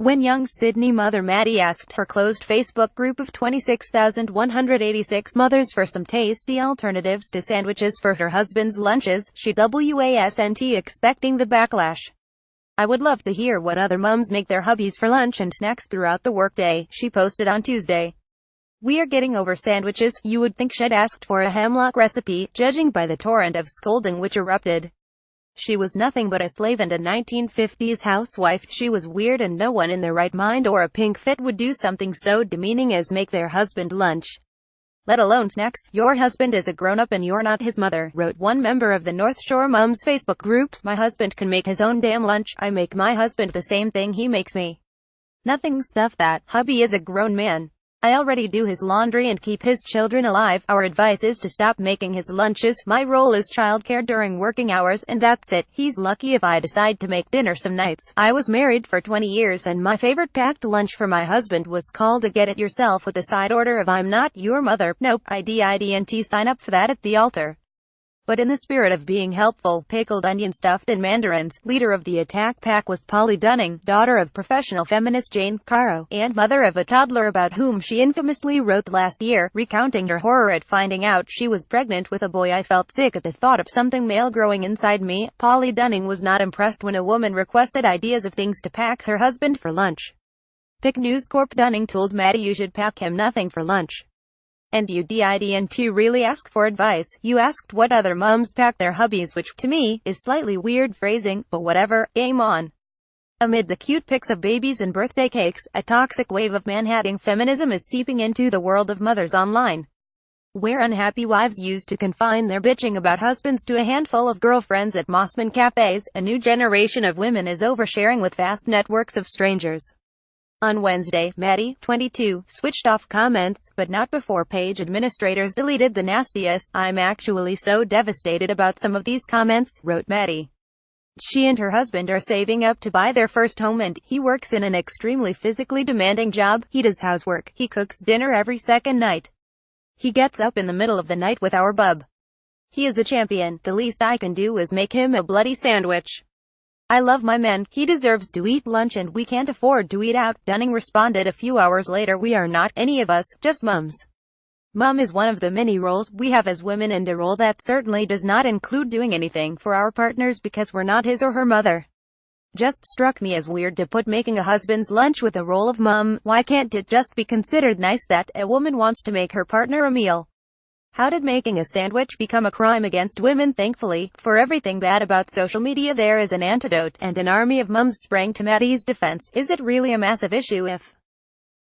When young Sydney mother Maddie asked her closed Facebook group of 26,186 mothers for some tasty alternatives to sandwiches for her husband's lunches, she wasn't expecting the backlash. "I would love to hear what other mums make their hubbies for lunch and snacks throughout the workday," she posted on Tuesday. "We are getting over sandwiches. You would think she'd asked for a hemlock recipe, judging by the torrent of scolding which erupted. She was nothing but a slave and a 1950s housewife. She was weird and no one in their right mind or a pink fit would do something so demeaning as make their husband lunch. Let alone snacks. Your husband is a grown-up and you're not his mother," wrote one member of the North Shore Mums Facebook groups. "My husband can make his own damn lunch. I make my husband the same thing he makes me. Nothing stuff that. Hubby is a grown man. I already do his laundry and keep his children alive. Our advice is to stop making his lunches. My role is childcare during working hours, and that's it. He's lucky if I decide to make dinner some nights. I was married for 20 years and my favorite packed lunch for my husband was called a get it yourself with a side order of I'm not your mother. Nope, I didn't sign up for that at the altar." But in the spirit of being helpful, pickled onion stuffed in mandarins, leader of the attack pack was Polly Dunning, daughter of professional feminist Jane Caro, and mother of a toddler about whom she infamously wrote last year, recounting her horror at finding out she was pregnant with a boy. "I felt sick at the thought of something male growing inside me." Polly Dunning was not impressed when a woman requested ideas of things to pack her husband for lunch. Pick News Corp. Dunning told Maddie you should pack him nothing for lunch. "And you didn't really ask for advice. You asked what other mums pack their hubbies, which, to me, is slightly weird phrasing, but whatever, game on." Amid the cute pics of babies and birthday cakes, a toxic wave of man-hating feminism is seeping into the world of mothers online, where unhappy wives used to confine their bitching about husbands to a handful of girlfriends at Mossman cafes. A new generation of women is oversharing with vast networks of strangers. On Wednesday, Maddie, 22, switched off comments, but not before page administrators deleted the nastiest. "I'm actually so devastated about some of these comments," wrote Maddie. She and her husband are saving up to buy their first home and he works in an extremely physically demanding job. He does housework. He cooks dinner every second night. He gets up in the middle of the night with our bub. He is a champion. The least I can do is make him a bloody sandwich. I love my man. He deserves to eat lunch and we can't afford to eat out." Dunning responded a few hours later, "We are not, any of us, just mums. Mum is one of the many roles we have as women and a role that certainly does not include doing anything for our partners because we're not his or her mother. Just struck me as weird to put making a husband's lunch with a role of mum. Why can't it just be considered nice that a woman wants to make her partner a meal? How did making a sandwich become a crime against women?" Thankfully, for everything bad about social media there is an antidote, and an army of mums sprang to Maddie's defense. Is it really a massive issue if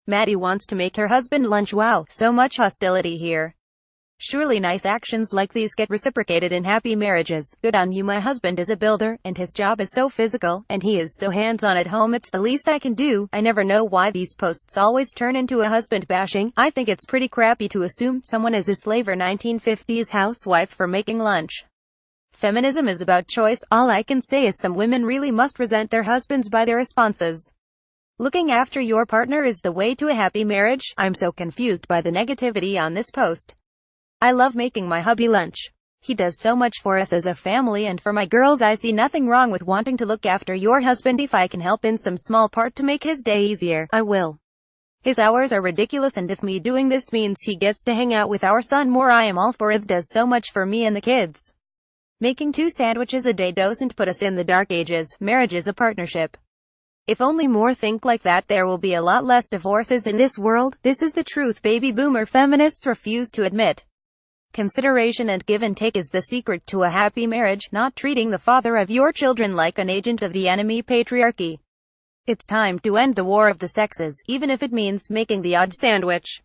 Maddie wants to make her husband lunch? Wow, so much hostility here. Surely nice actions like these get reciprocated in happy marriages. Good on you. My husband is a builder, and his job is so physical, and he is so hands-on at home. It's the least I can do. I never know why these posts always turn into a husband bashing. I think it's pretty crappy to assume someone is a slave or 1950s housewife for making lunch. Feminism is about choice. All I can say is some women really must resent their husbands by their responses. Looking after your partner is the way to a happy marriage. I'm so confused by the negativity on this post. I love making my hubby lunch. He does so much for us as a family and for my girls. I see nothing wrong with wanting to look after your husband. If I can help in some small part to make his day easier, I will. His hours are ridiculous and if me doing this means he gets to hang out with our son more, I am all for it. Does so much for me and the kids. Making 2 sandwiches a day doesn't put us in the dark ages. Marriage is a partnership. If only more think like that, there will be a lot less divorces in this world. This is the truth baby boomer feminists refuse to admit. Consideration and give and take is the secret to a happy marriage, not treating the father of your children like an agent of the enemy patriarchy. It's time to end the war of the sexes, even if it means making the odd sandwich.